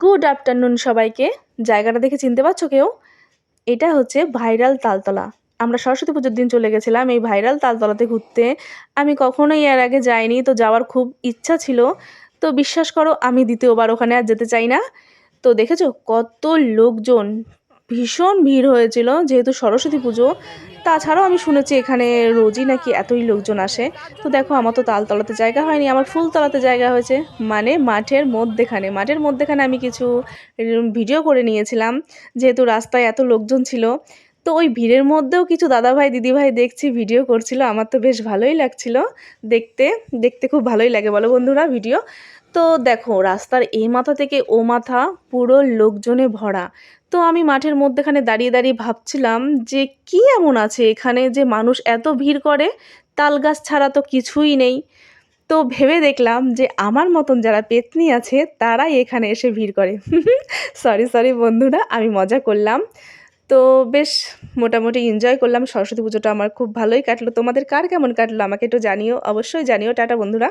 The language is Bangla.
গুড আফটারনুন সবাইকে। জায়গাটা দেখে চিনতে পারছো কেউ? এটা হচ্ছে ভাইরাল তালতলা। আমরা সরস্বতী পুজোর দিন চলে গেছিলাম এই ভাইরাল তালতলাতে ঘুরতে। আমি কখনোই এর আগে যাইনি, তো যাওয়ার খুব ইচ্ছা ছিল। তো বিশ্বাস করো, আমি দ্বিতীয়বার ওখানে আর যেতে চাই না। তো দেখেছো কত লোকজন, ভীষণ ভিড় হয়েছিল যেহেতু সরস্বতী পুজো। তাছাড়াও আমি শুনেছি এখানে রোজই নাকি এতই লোকজন আসে। তো দেখো, আমার তো তালতলাতে জায়গা হয়নি, আমার ফুলতলাতে জায়গা হয়েছে। মানে মাঠের মধ্যেখানে আমি কিছু ভিডিও করে নিয়েছিলাম, যেহেতু রাস্তায় এত লোকজন ছিল। তো ওই ভিড়ের মধ্যেও কিছু দাদাভাই দিদিভাই দেখছি ভিডিও করছিল, আমার তো বেশ ভালোই লাগছিল দেখতে। দেখতে খুব ভালোই লাগে, বলো বন্ধুরা, ভিডিও। তো দেখো, রাস্তার এই মাথা থেকে ও মাথা পুরো লোকজনে ভরা। তো আমি মাঠের মধ্যেখানে দাঁড়িয়ে দাঁড়িয়ে ভাবছিলাম যে কি এমন আছে এখানে যে মানুষ এত ভিড় করে, তাল গাছ ছাড়া তো কিছুই নেই। তো ভেবে দেখলাম যে আমার মতন যারা পেত্নী আছে তারাই এখানে এসে ভিড় করে। সরি সরি বন্ধুরা, আমি মজা করলাম। তো বেশ মোটামুটি এনজয় করলাম, সরস্বতী পুজোটা আমার খুব ভালোই কাটলো। তোমাদের কার কেমন কাটলো আমাকে একটু জানিও, অবশ্যই জানিও। টাটা বন্ধুরা।